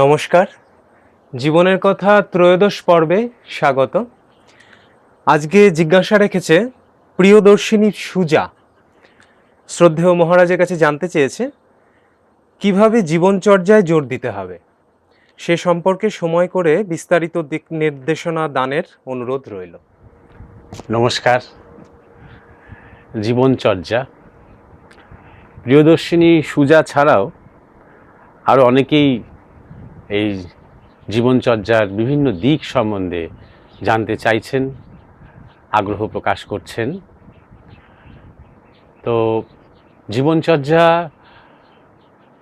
নমস্কার। জীবনের কথা ত্রয়োদশ পর্বে স্বাগত। আজকে জিজ্ঞাসা রেখেছে প্রিয়দর্শিনী সুজা। শ্রদ্ধেয় মহারাজের কাছে জানতে চেয়েছে কিভাবে জীবনচর্যায় জোর দিতে হবে, সে সম্পর্কে সময় করে বিস্তারিত দিক নির্দেশনা দানের অনুরোধ রইল। নমস্কার। জীবনচর্যা, প্রিয়দর্শিনী সুজা ছাড়াও আরও অনেকেই এই জীবনচর্যার বিভিন্ন দিক সম্বন্ধে জানতে চাইছেন, আগ্রহ প্রকাশ করছেন। তো জীবনচর্যা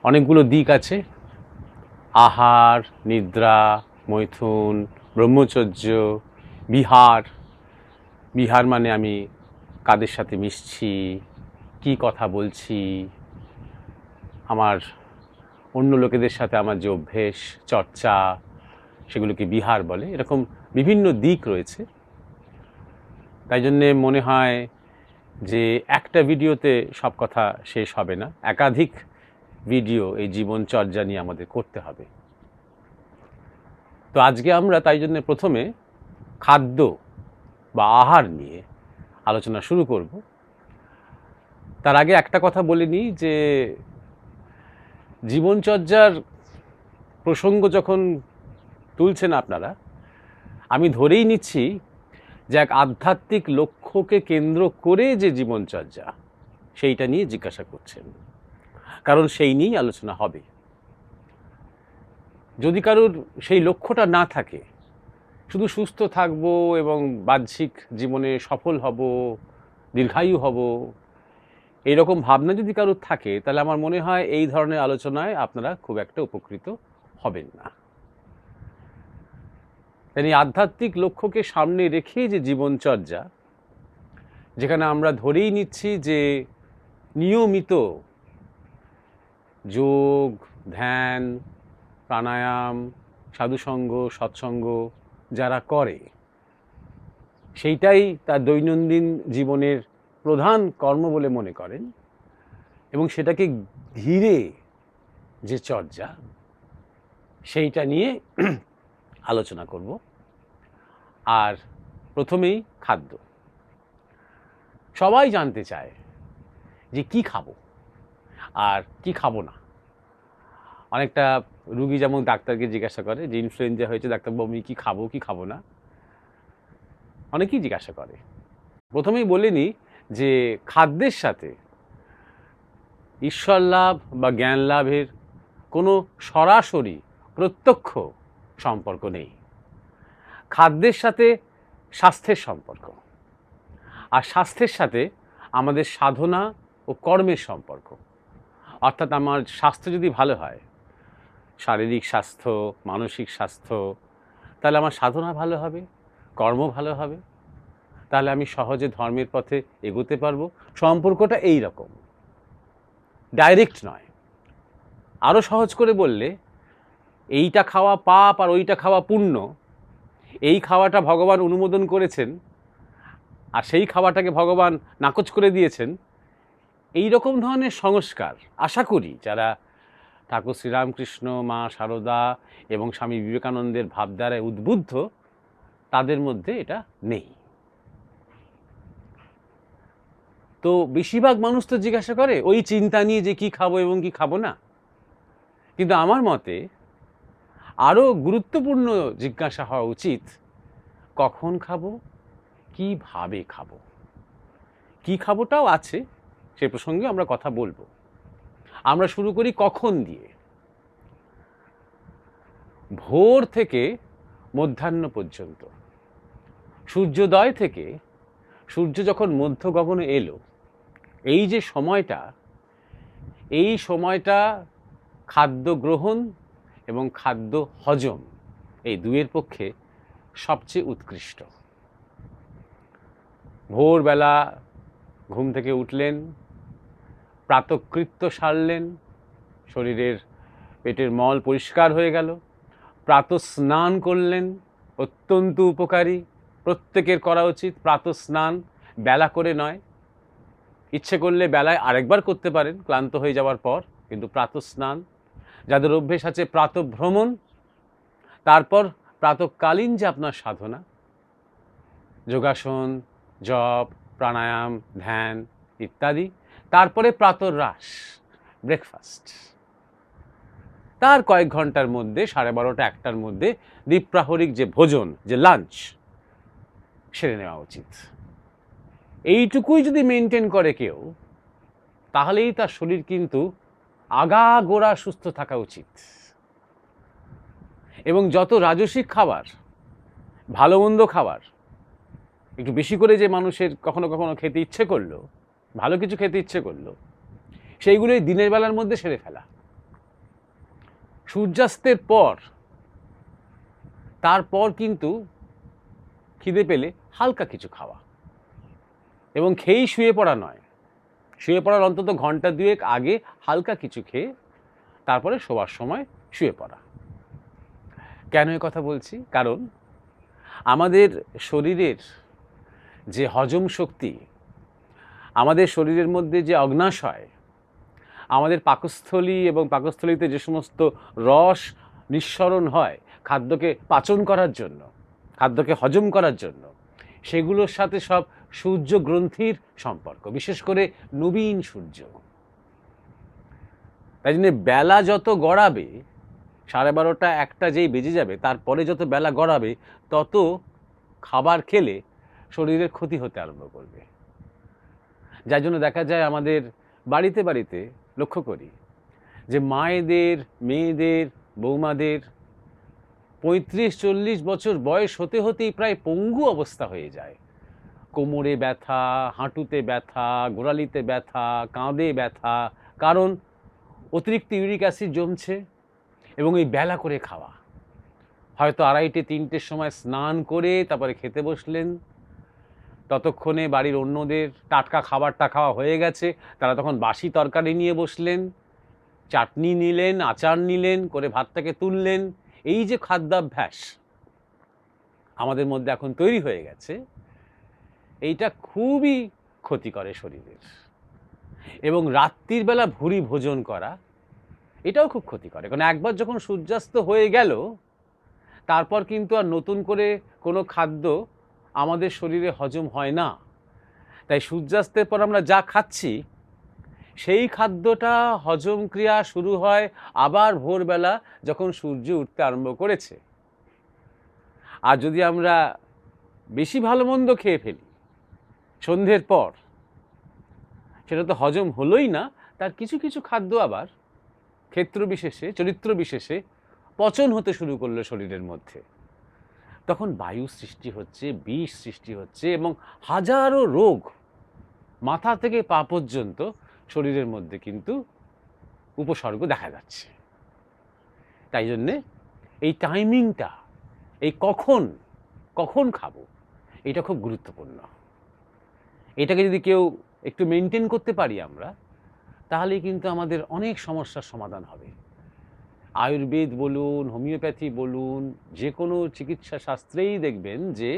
অনেকগুলো দিক আছে: আহার, নিদ্রা, মৈথুন, ব্রহ্মচর্য, বিহার। বিহার মানে আমি কাদের সাথে মিশছি, কি কথা বলছি, আমার অন্য লোকেদের সাথে আমার যে অভ্যেস, চর্চা, সেগুলোকে বিহার বলে। এরকম বিভিন্ন দিক রয়েছে। তাই জন্যে মনে হয় যে একটা ভিডিওতে সব কথা শেষ হবে না, একাধিক ভিডিও এই জীবনচর্যা নিয়ে আমাদের করতে হবে। তো আজকে আমরা তাই জন্য প্রথমে খাদ্য বা আহার নিয়ে আলোচনা শুরু করব। তার আগে একটা কথা বলে নিই যে জীবনচর্যার প্রসঙ্গ যখন তুলছেন আপনারা, আমি ধরেই নিচ্ছি যে এক আধ্যাত্মিক লক্ষ্যকে কেন্দ্র করে যে জীবনচর্যা, সেইটা নিয়ে জিজ্ঞাসা করছেন, কারণ সেই নিয়েই আলোচনা হবে। যদি কারোর সেই লক্ষ্যটা না থাকে, শুধু সুস্থ থাকব এবং বাহ্যিক জীবনে সফল হব, দীর্ঘায়ু হব, এইরকম ভাবনা যদি কারোর থাকে, তাহলে আমার মনে হয় এই ধরনের আলোচনায় আপনারা খুব একটা উপকৃত হবেন না। তাই আধ্যাত্মিক লক্ষ্যকে সামনে রেখে যে জীবনচর্যা, যেখানে আমরা ধরেই নিচ্ছি যে নিয়মিত যোগ, ধ্যান, প্রাণায়াম, সাধুসঙ্গ, সৎসঙ্গ যারা করে, সেইটাই তার দৈনন্দিন জীবনের প্রধান কর্ম বলে মনে করেন, এবং সেটাকে ঘিরে যে চর্যা, সেইটা নিয়ে আলোচনা করব। আর প্রথমেই খাদ্য। সবাই জানতে চায় যে কি খাবো আর কি খাবো না। অনেকটা রুগী যেমন ডাক্তারকে জিজ্ঞাসা করে যে ইনফ্লুয়েঞ্জা হয়েছে, ডাক্তারবাবু আমি কি খাবো কি খাবো না, অনেকেই জিজ্ঞাসা করে। প্রথমেই বলে নিই যে খাদ্যের সাথে ঈশ্বর লাভ বা জ্ঞান লাভের কোনো সরাসরি প্রত্যক্ষ সম্পর্ক নেই। খাদ্যের সাথে স্বাস্থ্যের সম্পর্ক, আর স্বাস্থ্যের সাথে আমাদের সাধনা ও কর্মের সম্পর্ক। অর্থাৎ আমার স্বাস্থ্য যদি ভালো হয়, শারীরিক স্বাস্থ্য, মানসিক স্বাস্থ্য, তাহলে আমার সাধনা ভালো হবে, কর্ম ভালো হবে, তাহলে আমি সহজে ধর্মের পথে এগোতে পারবো। সম্পর্কটা এই রকম, ডাইরেক্ট নয়। আরও সহজ করে বললে, এইটা খাওয়া পাপ আর ওইটা খাওয়া পুণ্য, এই খাওয়াটা ভগবান অনুমোদন করেছেন আর সেই খাওয়াটাকে ভগবান নাকচ করে দিয়েছেন, এই রকম ধরনের সংস্কার আশা করি যারা ঠাকুর শ্রীরামকৃষ্ণ, মা শারদা এবং স্বামী বিবেকানন্দের ভাবধারায় উদ্বুদ্ধ, তাদের মধ্যে এটা নেই। তো বেশিরভাগ মানুষ তো জিজ্ঞাসা করে ওই চিন্তা নিয়ে যে কি খাবো এবং কি খাবো না। কিন্তু আমার মতে আরও গুরুত্বপূর্ণ জিজ্ঞাসা হওয়া উচিত, কখন খাবো, কিভাবে খাবো। কি খাবোটাও আছে, সে প্রসঙ্গে আমরা কথা বলবো। আমরা শুরু করি কখন দিয়ে। ভোর থেকে মধ্যাহ্ন পর্যন্ত, সূর্যোদয় থেকে সূর্য যখন মধ্য গগনে এলো, এই যে সময়টা, এই সময়টা খাদ্য গ্রহণ এবং খাদ্য হজম, এই দুয়ের পক্ষে সবচেয়ে উৎকৃষ্ট। ভোরবেলা ঘুম থেকে উঠলেন, প্রাতকৃত্য সারলেন, শরীরের পেটের মল পরিষ্কার হয়ে গেল, প্রাতঃস্নান করলেন, অত্যন্ত উপকারী, প্রত্যেকের করা উচিত প্রাতঃস্নান। বেলা করে নয়, ইচ্ছে করলে বেলায় আরেকবার করতে পারেন ক্লান্ত হয়ে যাওয়ার পর, কিন্তু প্রাতঃস্নান। যাদের অভ্যেস আছে প্রাতঃভ্রমণ, তারপর প্রাতঃকালীন যে আপনার সাধনা, যোগাসন, জপ, প্রাণায়াম, ধ্যান ইত্যাদি, তারপরে প্রাতঃরাশ, ব্রেকফাস্ট, তার কয়েক ঘন্টার মধ্যে 12:30 একটার মধ্যে দ্বিপ্রাহরিক যে ভোজন, যে লাঞ্চ, সেরে নেওয়া উচিত। এইটুকুই যদি মেনটেন করে কেউ, তাহলেই তার শরীর কিন্তু আগাগোড়া সুস্থ থাকা উচিত। এবং যত রাজসিক খাবার, ভালো মন্দ খাবার, একটু বেশি করে যে মানুষের কখনো কখনো খেতে ইচ্ছে করলো, ভালো কিছু খেতে ইচ্ছে করলো, সেইগুলোই দিনের বেলার মধ্যে সেরে ফেলা। সূর্যাস্তের পর, তারপর কিন্তু খিদে পেলে হালকা কিছু খাওয়া, এবং খেয়েই শুয়ে পড়া নয়, শুয়ে পড়ার অন্তত ঘন্টা দুয়েক আগে হালকা কিছু খেয়ে তারপরে শোবার সময় শুয়ে পড়া। কেন এ কথা বলছি? কারণ আমাদের শরীরের যে হজম শক্তি, আমাদের শরীরের মধ্যে যে অগ্নাশয়, আমাদের পাকস্থলী এবং পাকস্থলীতে যে সমস্ত রস নিঃসরণ হয় খাদ্যকে পাচন করার জন্য, খাদ্যকে হজম করার জন্য, সেগুলোর সাথে সব সূর্য গ্রন্থির সম্পর্ক, বিশেষ করে নবীন সূর্য। তাই জন্য বেলা যত গড়াবে, 12:30 একটা যেই বেজে যাবে, তারপরে যত বেলা গড়াবে, তত খাবার খেলে শরীরের ক্ষতি হতে আরম্ভ করবে। যার জন্য দেখা যায় আমাদের বাড়িতে বাড়িতে লক্ষ্য করি যে মায়েদের, মেয়েদের, বৌমাদের 35-40 বছর বয়স হতে হতেই প্রায় পঙ্গু অবস্থা হয়ে যায়। কোমরে ব্যথা, হাঁটুতে ব্যথা, গোড়ালিতে ব্যথা, কাঁধে ব্যথা, কারণ অতিরিক্ত ইউরিক অ্যাসিড জমছে এবং এই বেলা করে খাওয়া। হয়তো 2:30-3টের সময় স্নান করে তারপরে খেতে বসলেন, ততক্ষণে বাড়ির অন্যদের টাটকা খাবারটা খাওয়া হয়ে গেছে, তারা তখন বাসি তরকারি নিয়ে বসলেন, চাটনি নিলেন, আচার নিলেন, করে ভাতটাকে তুললেন। এই যে খাদ্যাভ্যাস আমাদের মধ্যে এখন তৈরি হয়ে গেছে, এইটা খুবই ক্ষতি করে শরীরের। এবং রাত্রির বেলা ভুরি ভোজন করা, এটাও খুব ক্ষতি করে। কারণ একবার যখন সূর্যাস্ত হয়ে গেল, তারপর কিন্তু আর নতুন করে কোনো খাদ্য আমাদের শরীরে হজম হয় না। তাই সূর্যাস্তের পর আমরা যা খাচ্ছি, সেই খাদ্যটা হজম ক্রিয়া শুরু হয় আবার ভোরবেলা যখন সূর্য উঠতে আরম্ভ করেছে। আর যদি আমরা বেশি ভালো মন্দ খেয়ে ফেলি সন্ধ্যের পর, সেটা তো হজম হলোই না, তার কিছু কিছু খাদ্য আবার ক্ষেত্র বিশেষে, চরিত্র বিশেষে পচন হতে শুরু করলো শরীরের মধ্যে। তখন বায়ু সৃষ্টি হচ্ছে, বিষ সৃষ্টি হচ্ছে, এবং হাজারো রোগ মাথা থেকে পা পর্যন্ত শরীরের মধ্যে কিন্তু উপসর্গ দেখা যাচ্ছে। তাই জন্যে এই টাইমিংটা, এই কখন কখন খাবো, এটা খুব গুরুত্বপূর্ণ। এটাকে যদি কেউ একটু মেনটেন করতে পারি আমরা, তাহলেই কিন্তু আমাদের অনেক সমস্যার সমাধান হবে। আয়ুর্বেদ বলুন, হোমিওপ্যাথি বলুন, যে কোনো চিকিৎসা শাস্ত্রেই দেখবেন যে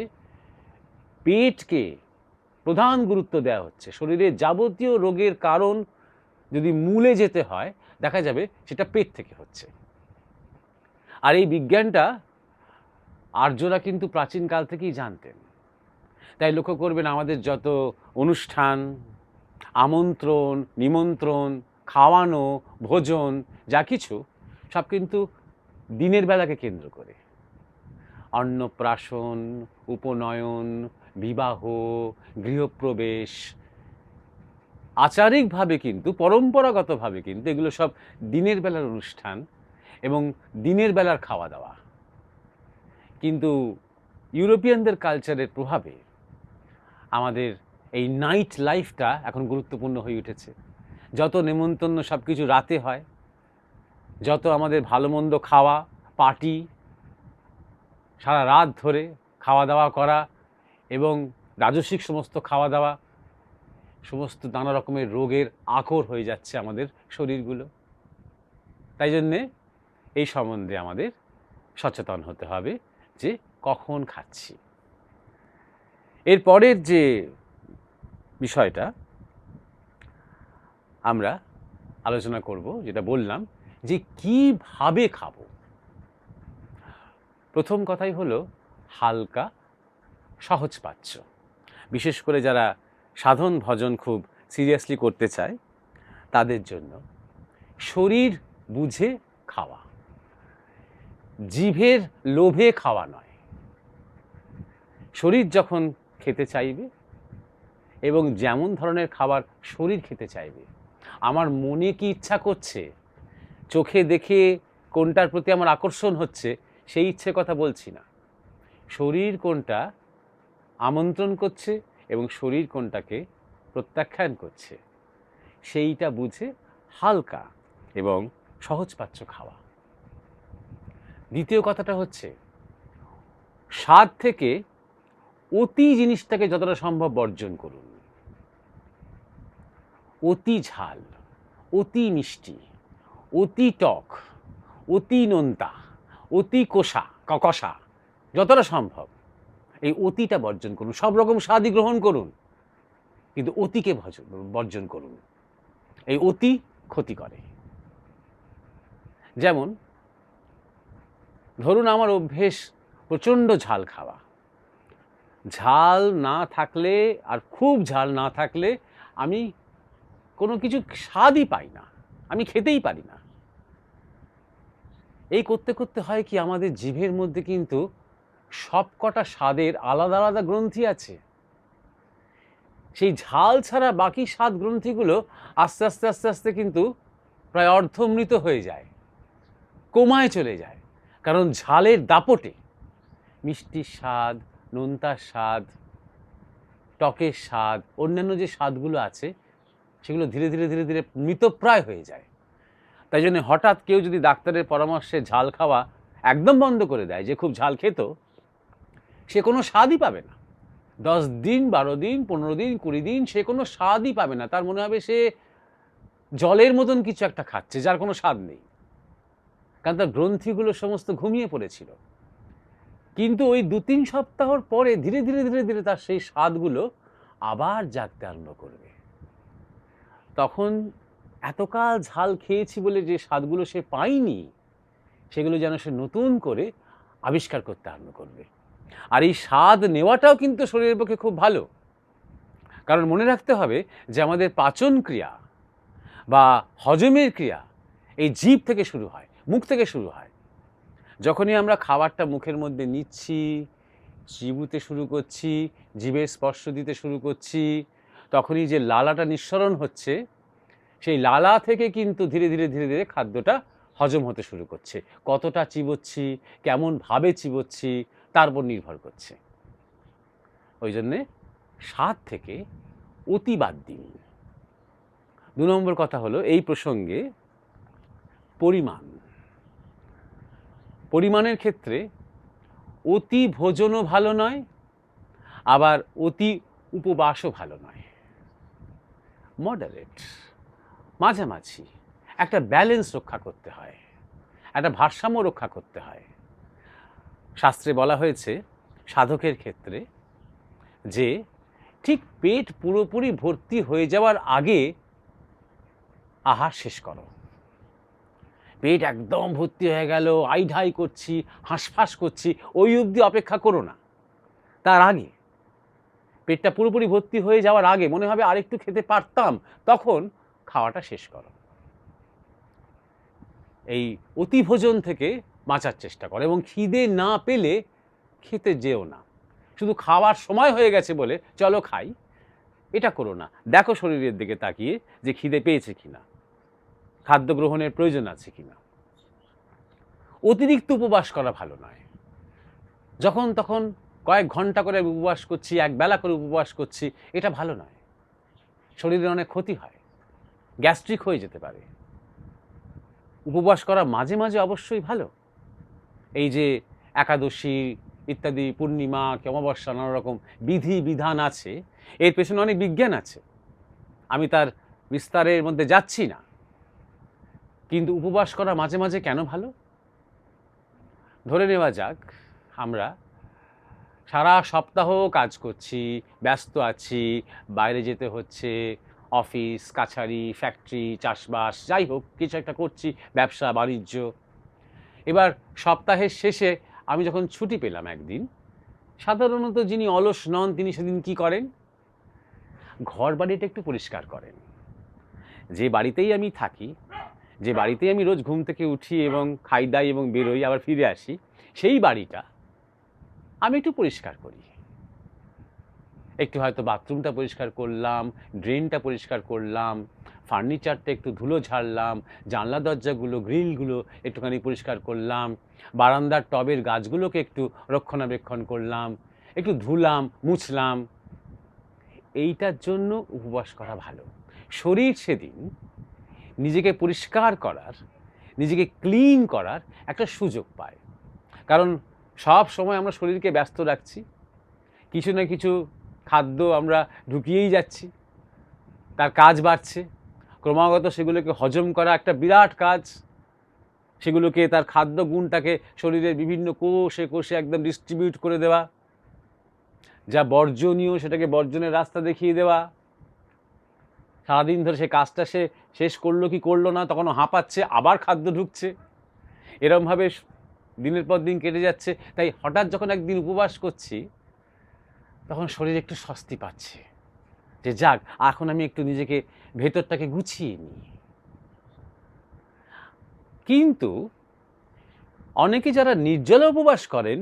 পেটকে প্রধান গুরুত্ব দেওয়া হচ্ছে। শরীরের যাবতীয় রোগের কারণ যদি মূলে যেতে হয়, দেখা যাবে সেটা পেট থেকে হচ্ছে। আর এই বিজ্ঞানটা আর্যরা কিন্তু প্রাচীনকাল থেকেই জানতেন। তাই লক্ষ্য করবেন আমাদের যত অনুষ্ঠান, আমন্ত্রণ, নিমন্ত্রণ, খাওয়ানো, ভোজন, যা কিছু সব কিন্তু দিনের বেলাকে কেন্দ্র করে। অন্নপ্রাশন, উপনয়ন, বিবাহ, গৃহপ্রবেশ, আচারিকভাবে কিন্তু, পরম্পরাগতভাবে কিন্তু এগুলো সব দিনের বেলার অনুষ্ঠান এবং দিনের বেলার খাওয়া দাওয়া। কিন্তু ইউরোপিয়ানদের কালচারের প্রভাবে আমাদের এই নাইট লাইফটা এখন গুরুত্বপূর্ণ হয়ে উঠেছে। যত নেমন্তন্ন সব কিছু রাতে হয়, যত আমাদের ভালো মন্দ খাওয়া, পার্টি, সারা রাত ধরে খাওয়া দাওয়া করা, এবং রাজসিক সমস্ত খাওয়া দাওয়া, সমস্ত নানা রকমের রোগের আকর হয়ে যাচ্ছে আমাদের শরীরগুলো। তাই জন্যে এই সম্বন্ধে আমাদের সচেতন হতে হবে যে কখন খাচ্ছি। এর পরের যে বিষয়টা আমরা আলোচনা করব, যেটা বললাম, যে কিভাবে খাবো। প্রথম কথাই হলো হালকা সহজপাচ্য। বিশেষ করে যারা সাধন ভজন খুব সিরিয়াসলি করতে চায় তাদের জন্য শরীর বুঝে খাওয়া, জিভের লোভে খাওয়া নয়। শরীর যখন খেতে চাইবে এবং যেমন ধরনের খাবার শরীর খেতে চাইবে, আমার মনে কি ইচ্ছা করছে, চোখে দেখে কোনটার প্রতি আমার আকর্ষণ হচ্ছে সেই ইচ্ছে কথা বলছি না। শরীর কোনটা আমন্ত্রণ করছে এবং শরীর কোনটাকে প্রত্যাখ্যান করছে সেইটা বুঝে হালকা এবং সহজপাচ্য খাওয়া। দ্বিতীয় কথাটা হচ্ছে স্বাদ থেকে অতি জিনিসটাকে যতটা সম্ভব বর্জন করুন। অতি ঝাল, অতি মিষ্টি, অতি টক, অতি নোনতা, অতি কষা যতটা সম্ভব এই অতিটা বর্জন করুন। সব রকম স্বাদই গ্রহণ করুন, কিন্তু অতিকে বর্জন করুন। এই অতি ক্ষতি করে। যেমন ধরুন আমার অভ্যেস প্রচণ্ড ঝাল খাওয়া। ঝাল না থাকলে আর খুব ঝাল না থাকলে আমি কোনো কিছু স্বাদই পাই না, আমি খেতেই পারি না। এই করতে করতে হয় কি, আমাদের জিভের মধ্যে কিন্তু সবকটা স্বাদের আলাদা আলাদা গ্রন্থি আছে। সেই ঝাল ছাড়া বাকি স্বাদ গ্রন্থিগুলো আস্তে আস্তে আস্তে আস্তে কিন্তু প্রায় অর্ধমৃত হয়ে যায়, কোমায় চলে যায়। কারণ ঝালের দাপটে মিষ্টির স্বাদ, নোনতার স্বাদ, টকের স্বাদ, অন্যান্য যে স্বাদগুলো আছে সেগুলো ধীরে ধীরে ধীরে ধীরে মৃতপ্রায় হয়ে যায়। তাই জন্য হঠাৎ কেউ যদি ডাক্তারের পরামর্শে ঝাল খাওয়া একদম বন্ধ করে দেয়, যে খুব ঝাল খেত, সে কোনো স্বাদই পাবে না। 10 দিন, 12 দিন, 15 দিন, 20 দিন সে কোনো স্বাদই পাবে না। তার মনে হবে সে জলের মতন কিছু একটা খাচ্ছে যার কোনো স্বাদ নেই, কারণ তার গ্রন্থিগুলো সমস্ত ঘুমিয়ে পড়েছিল। কিন্তু ওই 2-3 সপ্তাহর পরে ধীরে ধীরে ধীরে ধীরে তার সেই স্বাদগুলো আবার জাগতে আরম্ভ করবে। তখন এতকাল ঝাল খেয়েছি বলে যে স্বাদগুলো সে পায়নি, সেগুলো যেন সে নতুন করে আবিষ্কার করতে আরম্ভ করবে। আর এই স্বাদ নেওয়াটাও কিন্তু শরীরের পক্ষে খুব ভালো। কারণ মনে রাখতে হবে যে আমাদের পাচন ক্রিয়া বা হজমের ক্রিয়া এই জিভ থেকে শুরু হয়, মুখ থেকে শুরু হয়। যখনই আমরা খাবারটা মুখের মধ্যে নিচ্ছি, চিবুতে শুরু করছি, জিভের স্পর্শ দিতে শুরু করছি, তখনই যে লালাটা নিঃসরণ হচ্ছে, সেই লালা থেকে কিন্তু ধীরে ধীরে ধীরে ধীরে খাদ্যটা হজম হতে শুরু করছে। কতটা চিবোচ্ছি, কেমনভাবে চিবোচ্ছি তার উপর নির্ভর করছে। ওই জন্যে স্বাদ থেকে অতি বাদ দিন। 2 নম্বর কথা হলো এই প্রসঙ্গে পরিমাণ। পরিমাণের ক্ষেত্রে অতি ভোজনও ভালো নয়, আবার অতি উপবাসও ভালো নয়। মডারেট, মাঝামাঝি একটা ব্যালেন্স রক্ষা করতে হয়, একটা ভারসাম্য রক্ষা করতে হয়। শাস্ত্রে বলা হয়েছে সাধকের ক্ষেত্রে যে ঠিক পেট পুরোপুরি ভর্তি হয়ে যাওয়ার আগে আহার শেষ করো। পেট একদম ভর্তি হয়ে গেল, আইঢাই করছি, হাঁসফাঁস করছি, ওই অবধি অপেক্ষা করো না। তার আগে, পেটটা পুরোপুরি ভর্তি হয়ে যাওয়ার আগে মনে হবে আরেকটু খেতে পারতাম, তখন খাওয়াটা শেষ করো। এই অতিভোজন থেকে বাঁচার চেষ্টা করো এবং খিদে না পেলে খেতে যেও না। শুধু খাওয়ার সময় হয়ে গেছে বলে চলো খাই, এটা করো না। দেখো শরীরের দিকে তাকিয়ে যে খিদে পেয়েছে কিনা, খাদ্য গ্রহণের প্রয়োজন আছে কিনা। অতিরিক্ত উপবাস করা ভালো নয়। যখন তখন কয়েক ঘন্টা করে উপবাস করছি, একবেলা করে উপবাস করছি, এটা ভালো নয়। শরীরের অনেক ক্ষতি হয়, গ্যাস্ট্রিক হয়ে যেতে পারে। উপবাস করা মাঝে মাঝে অবশ্যই ভালো। এই যে একাদশী ইত্যাদি, পূর্ণিমা, অমাবস্যা, নানা রকম বিধি বিধান আছে, এর পেছনে অনেক বিজ্ঞান আছে, আমি তার বিস্তারের মধ্যে যাচ্ছি না। কিন্তু উপবাস করা মাঝে মাঝে কেন ভালো? ধরে নেওয়া যাক আমরা সারা সপ্তাহ কাজ করছি, ব্যস্ত আছি, বাইরে যেতে হচ্ছে, অফিস কাছারি ফ্যাক্টরি চাষবাস যাই হোক কিছু একটা করছি, ব্যবসা বাণিজ্য। এবার সপ্তাহের শেষে আমি যখন ছুটি পেলাম একদিন, সাধারণত যিনি অলস নন তিনি সেদিন কি করেন, ঘর বাড়িটা একটু পরিষ্কার করেন। যে বাড়িতেই আমি থাকি, যে বাড়িতেই আমি রোজ ঘুম থেকে উঠি এবং খাই দাই এবং বেরোই আবার ফিরে আসি, সেই বাড়িটা আমি একটু পরিষ্কার করি। একটু হয়তো বাথরুমটা পরিষ্কার করলাম, ড্রেনটা পরিষ্কার করলাম, ফার্নিচারটা একটু ধুলো ঝাড়লাম, জানলা দরজাগুলো গ্রিলগুলো একটুখানি পরিষ্কার করলাম, বারান্দার টবের গাছগুলোকে একটু রক্ষণাবেক্ষণ করলাম, একটু ধুলাম মুছলাম। এইটার জন্য উপবাস করা ভালো। শরীর সেদিন নিজেকে পরিষ্কার করার, নিজেকে ক্লিন করার একটা সুযোগ পায়। কারণ সব সময় আমরা শরীরকে ব্যস্ত রাখছি, কিছু না কিছু খাদ্য আমরা ঢুকিয়েই যাচ্ছি, তার কাজ বাড়ছে, ক্রমাগত সেগুলোকে হজম করা একটা বিরাট কাজ, সেগুলোকে তার খাদ্য গুণটাকে শরীরের বিভিন্ন কোষে কোষে একদম ডিস্ট্রিবিউট করে দেওয়া, যা বর্জনীয় সেটাকে বর্জনের রাস্তা দেখিয়ে দেওয়া। সারাদিন ধরে সে কাজটা সে শেষ করলো কি করলো না, তখনও হাঁপাচ্ছে, আবার খাদ্য ঢুকছে, এরমভাবে দিনের পর দিন কেটে যাচ্ছে। তাই হঠাৎ যখন একদিন উপবাস করছি, তখন শরীর একটু স্বস্তি পাচ্ছে যে যাক, এখন আমি একটু নিজেকে ভেতরটাকে গুছিয়ে নিই। কিন্তু অনেকে যারা নির্জলা উপবাস করেন,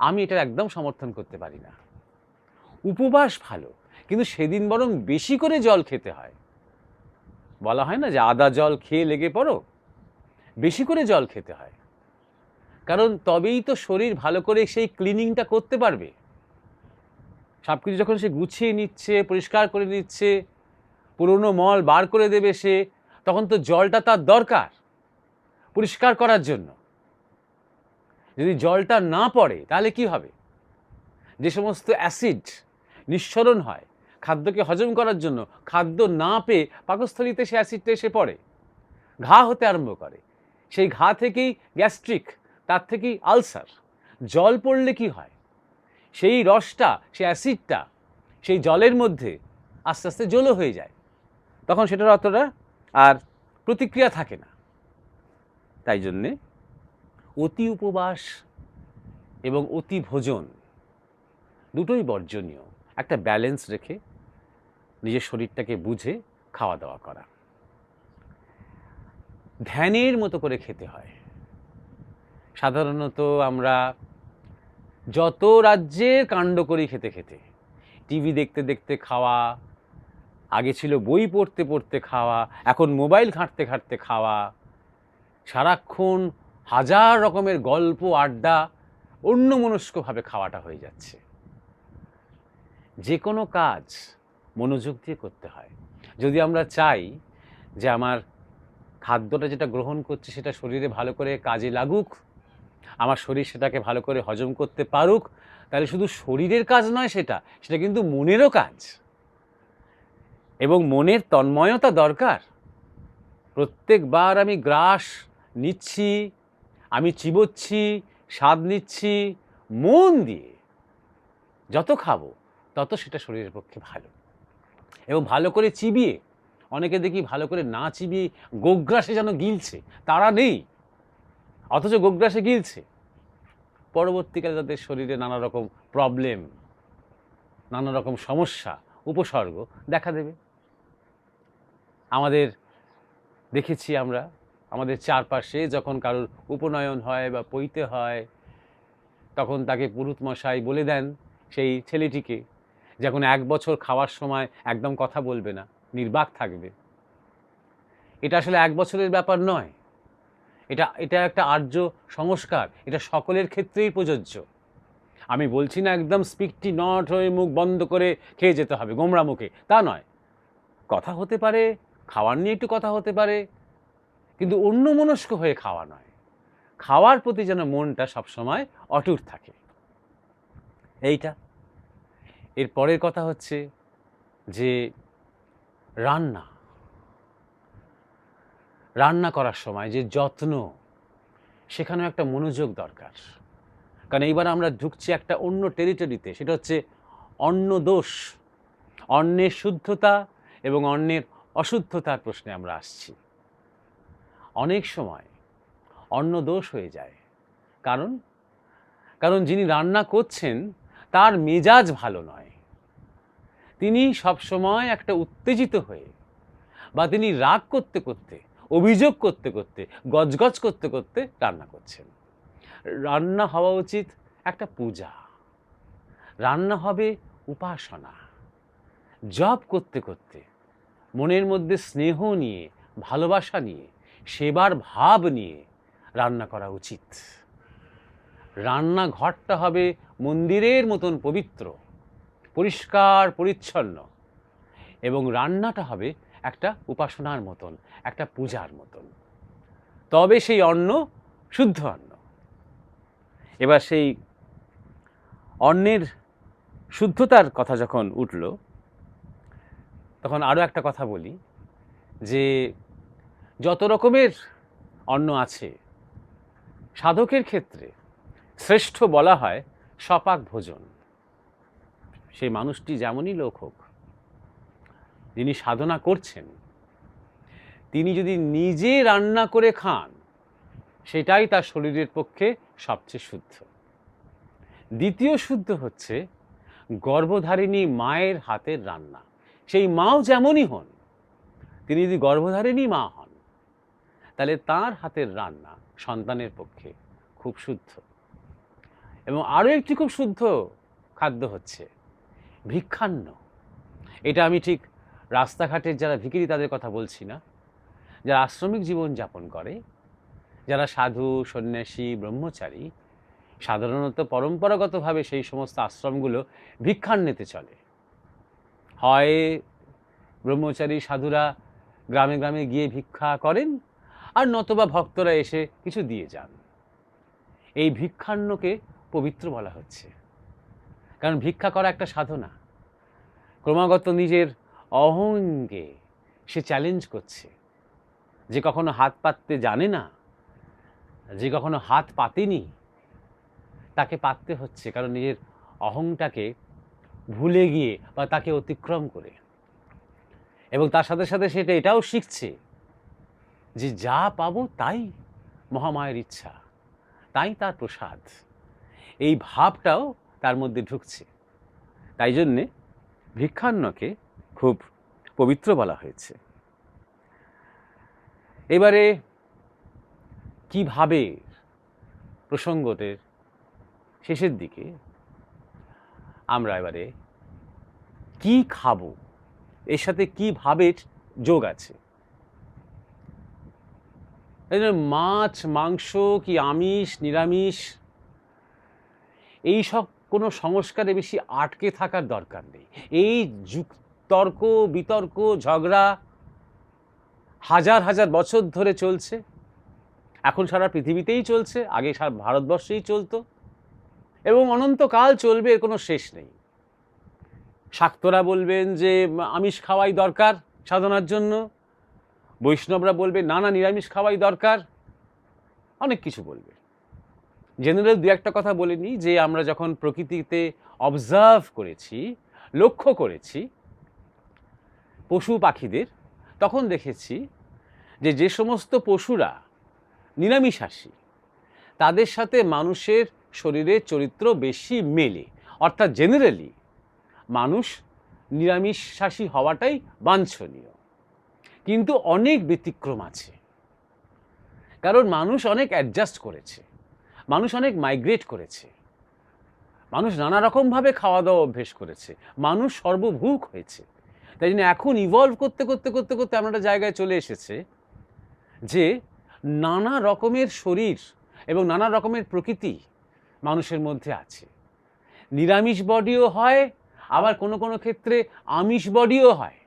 আমি এটা একদম সমর্থন করতে পারি না। উপবাস ভালো, কিন্তু সেদিন বরং বেশি করে জল খেতে হয়। বলা হয় না যে আদা জল খেয়ে লেগে পড়ো, বেশি করে জল খেতে হয়। কারণ তবেই তো শরীর ভালো করে সেই ক্লিনিংটা করতে পারবে। সব কিছু যখন সে গুছিয়ে নিচ্ছে, পরিষ্কার করে নিচ্ছে, পুরনো মল বার করে দেবে সে, তখন তো জলটা তার দরকার পরিষ্কার করার জন্য। যদি জলটা না পড়ে তাহলে কি হবে? যে সমস্ত অ্যাসিড নিঃসরণ হয় খাদ্যকে হজম করার জন্য, খাদ্য না পেয়ে পাকস্থলীতে সে অ্যাসিডটা এসে পড়ে, ঘা হতে আরম্ভ করে। সেই ঘা থেকেই গ্যাস্ট্রিক, তার থেকেই আলসার। জল পড়লে কি হয়? সেই রসটা, সেই অ্যাসিডটা সেই জলের মধ্যে আস্তে আস্তে জলো হয়ে যায়, তখন সেটার অতটা আর প্রতিক্রিয়া থাকে না। তাই জন্যে অতি উপবাস এবং অতি ভোজন দুটোই বর্জনীয়। একটা ব্যালেন্স রেখে নিজের শরীরটাকে বুঝে খাওয়া দাওয়া করা। ধ্যানের মতো করে খেতে হয়। সাধারণত আমরা যত রাজ্যের কাণ্ড করি খেতে খেতে, টিভি দেখতে দেখতে খাওয়া, আগে ছিল বই পড়তে পড়তে খাওয়া, এখন মোবাইল ঘাঁটতে ঘাঁটতে খাওয়া, সারাক্ষণ হাজার রকমের গল্প আড্ডা, অন্যমনস্কভাবে খাওয়াটা হয়ে যাচ্ছে। যে কোনো কাজ মনোযোগ দিয়ে করতে হয়। যদি আমরা চাই যে আমার খাদ্যটা যেটা গ্রহণ করছি সেটা শরীরে ভালো করে কাজে লাগুক, আমার শরীর সেটাকে ভালো করে হজম করতে পারুক, তাহলে শুধু শরীরের কাজ নয়, সেটা কিন্তু মনেরও কাজ। এবং মনের তন্ময়তা দরকার। প্রত্যেকবার আমি গ্রাস নিচ্ছি, আমি চিবোচ্ছি, স্বাদ নিচ্ছি, মন দিয়ে যত খাবো তত সেটা শরীরের পক্ষে ভালো। এবং ভালো করে চিবিয়ে, অনেকে দেখি ভালো করে না চিবিয়ে গোগ্রাসে যেন গিলছে, তারা নেই, অথচ গোগ্রাসে গিলছে। পরবর্তীকালে তাদের শরীরে নানা রকম প্রবলেম, নানা রকম সমস্যা, উপসর্গ দেখা দেবে। আমাদের দেখেছি আমরা, আমাদের চারপাশে যখন কারোর উপনয়ন হয় বা পৈতে হয়, তখন তাকে পুরুত মশাই বলে দেন সেই ছেলেটিকে, যখন 1 বছর খাওয়ার সময় একদম কথা বলবে না, নির্বাক থাকবে। এটা আসলে 1 বছরের ব্যাপার নয়, এটা একটা আর্য সংস্কার, এটা সকলের ক্ষেত্রেই প্রযোজ্য। আমি বলছি না একদম স্পিকটি নট হয়ে মুখ বন্ধ করে খেয়ে যেতে হবে গোমরা মুখে, তা নয়। কথা হতে পারে, খাওয়ার নিয়ে একটু কথা হতে পারে, কিন্তু অন্যমনস্ক হয়ে খাওয়া নয়। খাওয়ার প্রতি যেন মনটা সবসময় অটুট থাকে, এইটা। এর পরের কথা হচ্ছে যে রান্না করার সময় যে যত্ন, সেখানেও একটা মনোযোগ দরকার। কারণ এইবার আমরা ঢুকছি একটা অন্য টেরিটরিতে, সেটা হচ্ছে অন্ন দোষ। অন্নের শুদ্ধতা এবং অন্নের অশুদ্ধতার প্রশ্নে আমরা আসছি। অনেক সময় অন্ন দোষ হয়ে যায়, কারণ কারণ যিনি রান্না করছেন তার মেজাজ ভালো নয়। তিনি সবসময় একটা উত্তেজিত হয়ে, বা তিনি রাগ করতে করতে, অভিযোগ করতে করতে, গজগজ করতে করতে রান্না করছেন। রান্না হওয়া উচিত একটা পূজা, রান্না হবে উপাসনা। জপ করতে করতে, মনের মধ্যে স্নেহ নিয়ে, ভালোবাসা নিয়ে, সেবার ভাব নিয়ে রান্না করা উচিত। রান্নাঘরটা হবে মন্দিরের মতন পবিত্র, পরিষ্কার পরিচ্ছন্ন, এবং রান্নাটা হবে একটা উপাসনার মতন, একটা পূজার মতন। তবে সেই অন্ন শুদ্ধ অন্ন। এবার সেই অন্নের শুদ্ধতার কথা যখন উঠল, তখন আরও একটা কথা বলি, যে যত রকমের অন্ন আছে, সাধকের ক্ষেত্রে শ্রেষ্ঠ বলা হয় সপাক ভোজন। সেই মানুষটি যেমনই লোক হোক, যিনি সাধনা করছেন, তিনি যদি নিজে রান্না করে খান, সেটাই তার শরীরের পক্ষে সবচেয়ে শুদ্ধ। দ্বিতীয় শুদ্ধ হচ্ছে গর্ভধারিণী মায়ের হাতের রান্না। সেই মাও যেমনই হন, তিনি যদি গর্ভধারিণী মা হন, তাহলে তার হাতের রান্না সন্তানের পক্ষে খুব শুদ্ধ। এবং আরও একটি খুব শুদ্ধ খাদ্য হচ্ছে ভিক্ষান্ন। এটা আমি ঠিক রাস্তাঘাটের যারা ভিখিরি তাদের কথা বলছি না, যারা আশ্রমিক জীবন যাপন করে, যারা সাধু, সন্ন্যাসী, ব্রহ্মচারী, সাধারণত পরম্পরাগতভাবে সেই সমস্ত আশ্রমগুলো ভিক্ষান্নেতে চলে। হয় ব্রহ্মচারী সাধুরা গ্রামে গ্রামে গিয়ে ভিক্ষা করেন, আর নতবা ভক্তরা এসে কিছু দিয়ে যান। এই ভিক্ষান্নকে পবিত্র বলা হচ্ছে, কারণ ভিক্ষা করা একটা সাধনা। ক্রমাগত নিজের অহংকে সে চ্যালেঞ্জ করছে। যে কখনো হাত পাততে জানে না, যে কখনো হাত পাতেনি, তাকে পাততে হচ্ছে, কারণ নিজের অহংটাকে ভুলে গিয়ে বা তাকে অতিক্রম করে। এবং তার সাথে সাথে সেটা এটাও শিখছে যে যা পাবো তাই মহামায়ের ইচ্ছা, তাই তার প্রসাদ। এই ভাবটাও তার মধ্যে ঢুকছে। তাই জন্যে ভিক্ষান্নকে খুব পবিত্র বলা হয়েছে। এবারে কিভাবে প্রসঙ্গটের শেষের দিকে আমরা এবারে কি খাবো, এর সাথে কিভাবে যোগ আছে। মাছ, মাংস কি আমিষ, নিরামিষ, এই সব কোনো সংস্কারে বেশি আটকে থাকার দরকার নেই। এই তর্ক বিতর্ক ঝগড়া হাজার হাজার বছর ধরে চলছে, এখন সারা পৃথিবীতেই চলছে, আগে সারা ভারতবর্ষেই চলতো, এবং অনন্তকাল চলবে, এর কোনো শেষ নেই। শাক্তরা বলবেন যে আমিষ খাওয়াই দরকার সাধনার জন্য, বৈষ্ণবরা বলবে না না নিরামিষ খাওয়াই দরকার, অনেক কিছু বলবে। জেনারেল দু একটা কথা বলে নিই, যে আমরা যখন প্রকৃতিতে অবজার্ভ করেছি, লক্ষ্য করেছি পশু পাখিদের, তখন দেখেছি যে যে সমস্ত পশুরা নিরামিষাশী, তাদের সাথে মানুষের শরীরের চরিত্র বেশি মেলে। অর্থাৎ জেনারেলি মানুষ নিরামিষাশী হওয়াটাই বাঞ্ছনীয়। কিন্তু অনেক ব্যতিক্রম আছে, কারণ মানুষ অনেক অ্যাডজাস্ট করেছে, মানুষ অনেক মাইগ্রেট করেছে, মানুষ নানা রকমভাবে খাওয়া দাওয়া অভ্যেস করেছে, মানুষ সর্বভূক হয়েছে। তাই জন্য এখন ইভলভ করতে করতে করতে করতে আমরা একটা জায়গায় চলে এসেছে যে নানা রকমের শরীর এবং নানা রকমের প্রকৃতি মানুষের মধ্যে আছে। নিরামিষ বডিও হয়, আবার কোনো কোনো ক্ষেত্রে আমিষ বডিও হয়।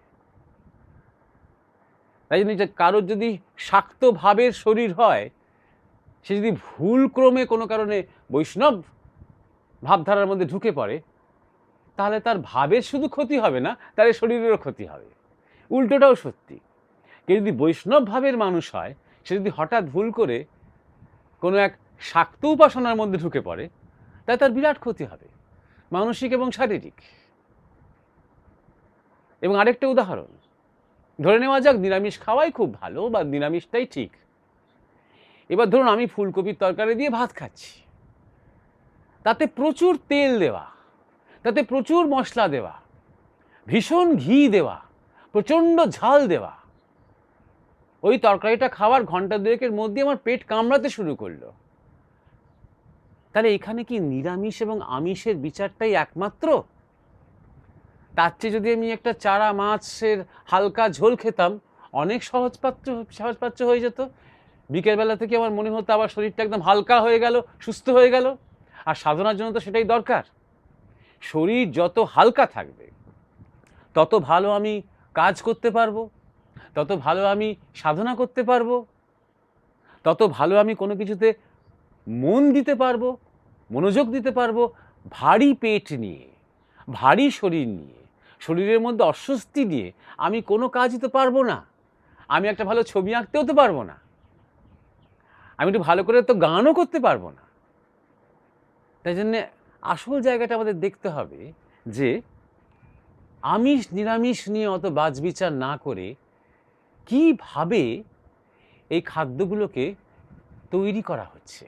তাই জন্য কারোর যদি শাক্ত ভাবের শরীর হয়, সে যদি ভুলক্রমে কোনো কারণে বৈষ্ণব ভাবধারার মধ্যে ঢুকে পড়ে, তাহলে তার ভাবের শুধু ক্ষতি হবে না, তার শরীরেরও ক্ষতি হবে। উল্টোটাও সত্যি। কেউ যদি বৈষ্ণব ভাবের মানুষ হয়, সে যদি হঠাৎ ভুল করে কোনো এক শাক্ত উপাসনার মধ্যে ঢুকে পড়ে, তাহলে তার বিরাট ক্ষতি হবে, মানসিক এবং শারীরিক। এবং আরেকটা উদাহরণ, ধরে নেওয়া যাক নিরামিষ খাওয়াই খুব ভালো বা নিরামিষটাই ঠিক। এবার ধরুন আমি ফুলকপির তরকারি দিয়ে ভাত খাচ্ছি, তাতে প্রচুর তেল দেওয়া, তাতে প্রচুর মশলা দেওয়া, ভীষণ ঘি দেওয়া, প্রচণ্ড ঝাল দেওয়া। ওই তরকারিটা খাওয়ার ঘন্টা দুয়েকের মধ্যে আমার পেট কামড়াতে শুরু করলো। তাহলে এখানে কি নিরামিষ এবং আমিষের বিচারটাই একমাত্র? তার চেয়ে যদি আমি একটা চারা মাছের হালকা ঝোল খেতাম, অনেক সহজপাচ্য হয়ে যেত। বিকেলবেলা থেকে আমার মনে হতো আবার শরীরটা একদম হালকা হয়ে গেল, সুস্থ হয়ে গেল। আর সাধনার জন্য তো সেটাই দরকার। শরীর যত হালকা থাকবে তত ভালো আমি কাজ করতে পারবো, তত ভালো আমি সাধনা করতে পারবো, তত ভালো আমি কোনো কিছুতে মন দিতে পারবো, মনোযোগ দিতে পারবো। ভারী পেট নিয়ে, ভারী শরীর নিয়ে, শরীরের মধ্যে অস্বস্তি নিয়ে আমি কোনো কাজই তো পারবো না। আমি একটা ভালো ছবি আঁকতেও তো পারবো না, আমি একটু ভালো করে তো গানও করতে পারবো না। তাই জন্যে আসল জায়গাটা আমাদের দেখতে হবে যে আমিষ নিরামিষ নিয়ে অত বাছবিচার না করে কিভাবে এই খাদ্যগুলোকে তৈরি করা হচ্ছে।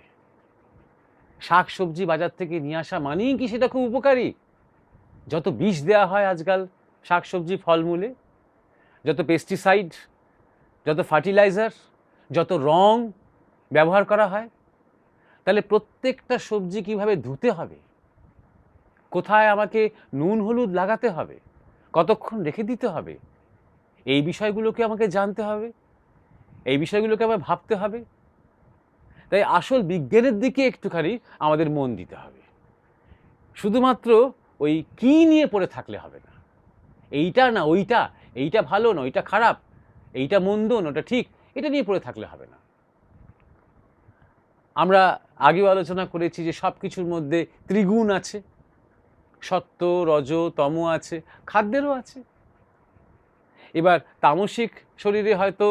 শাক সবজি বাজার থেকে নিয়ে আসা মানেই কি সেটা খুব উপকারী? যত বিষ দেওয়া হয় আজকাল শাক সবজি ফলমূলে, যত পেস্টিসাইড, যত ফার্টিলাইজার, যত রং ব্যবহার করা হয়, তাহলে প্রত্যেকটা সবজি কিভাবে ধুতে হবে, কোথায় আমাকে নুন হলুদ লাগাতে হবে, কতক্ষণ রেখে দিতে হবে, এই বিষয়গুলোকে আমাকে জানতে হবে, এই বিষয়গুলোকে আমায় ভাবতে হবে। তাই আসল বিজ্ঞানের দিকে একটুখানি আমাদের মন দিতে হবে। শুধুমাত্র ওই কি নিয়ে পড়ে থাকলে হবে না, এইটা না ওইটা, এইটা ভালো না ওইটা খারাপ, এইটা মন্দ না ওটা ঠিক, এটা নিয়ে পড়ে থাকলে হবে না। আমরা আগেও আলোচনা করেছি যে সব কিছুর মধ্যে ত্রিগুণ আছে, সত্ত্ব রজ তম আছে, খাদ্যেরও আছে। এবার তামসিক শরীরে হয়তো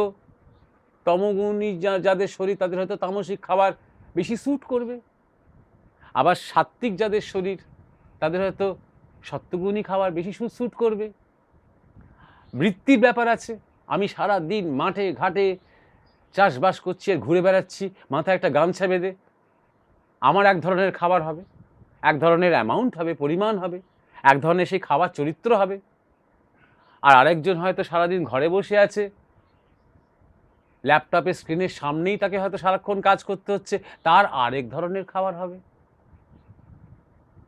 তমগুণী যাদের শরীর তাদের হয়তো তামসিক খাবার বেশি স্যুট করবে, আবার সাত্ত্বিক যাদের শরীর তাদের হয়তো সত্ত্বগুণী খাবার বেশি স্যুট করবে। বৃত্তির ব্যাপার আছে, আমি সারা দিন মাঠে ঘাটে চাষবাস করছি আর ঘুরে বেড়াচ্ছি মাথায় একটা গামছা বেঁধে, আমার এক ধরনের খাবার হবে, এক ধরনের অ্যামাউন্ট হবে, পরিমাণ হবে, এক ধরনের সেই খাবার চরিত্র হবে। আর আরেকজন হয়তো সারাদিন ঘরে বসে আছে, ল্যাপটপের স্ক্রিনের সামনেই তাকে হয়তো সারাক্ষণ কাজ করতে হচ্ছে, তার আরেক ধরনের খাবার হবে।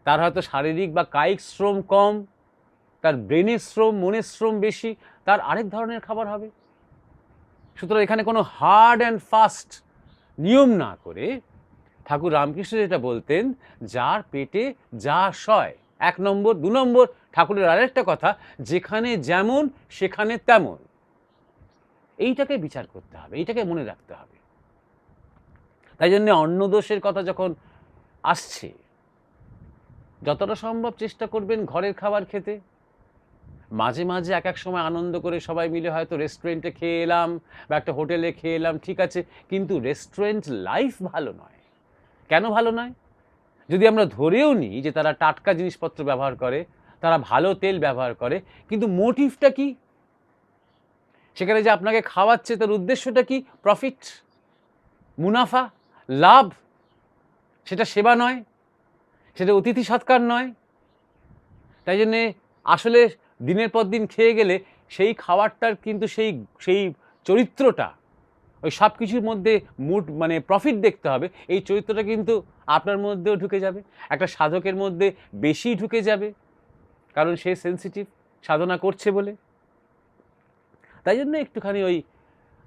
তার হয়তো শারীরিক বা কায়িক শ্রম কম, তার ব্রেনের শ্রম মনের শ্রম বেশি, তার আরেক ধরনের খাবার হবে। সুতরাং এখানে কোনো হার্ড অ্যান্ড ফাস্ট নিয়ম না করে ঠাকুর রামকৃষ্ণ যেটা বলতেন, যার পেটে যা সয়, 1 নম্বর। 2 নম্বর ঠাকুরের আরেকটা কথা, যেখানে যেমন সেখানে তেমন, এইটাকে বিচার করতে হবে, এইটাকে মনে রাখতে হবে। তাই জন্য অন্নদোষের কথা যখন আসছে, যতটা সম্ভব চেষ্টা করবেন ঘরের খাবার খেতে। মাঝে মাঝে এক এক সময় আনন্দ করে সবাই মিলে হয়তো রেস্টুরেন্টে খেয়ে এলাম বা একটা হোটেলে খেয়ে এলাম, ঠিক আছে, কিন্তু রেস্টুরেন্ট লাইফ ভালো নয়। কেন ভালো নয়? যদি আমরা ধরেও নিই যে তারা টাটকা জিনিসপত্র ব্যবহার করে, তারা ভালো তেল ব্যবহার করে, কিন্তু মোটিভটা কি? সেখানে যে আপনাকে খাওয়াচ্ছে তার উদ্দেশ্যটা কি? প্রফিট, মুনাফা, লাভ। সেটা সেবা নয়, সেটা অতিথি সৎকার নয়। তাই জন্যে আসলে দিনের পর দিন খেয়ে গেলে সেই খাবারটার কিন্তু সেই চরিত্রটা, ওই সব কিছুর মধ্যে মানে প্রফিট দেখতে হবে, এই চরিত্রটা কিন্তু আপনার মধ্যেও ঢুকে যাবে, একটা সাধকের মধ্যে বেশি ঢুকে যাবে, কারণ সে সেন্সিটিভ, সাধনা করছে বলে। তাই জন্য একটুখানি ওই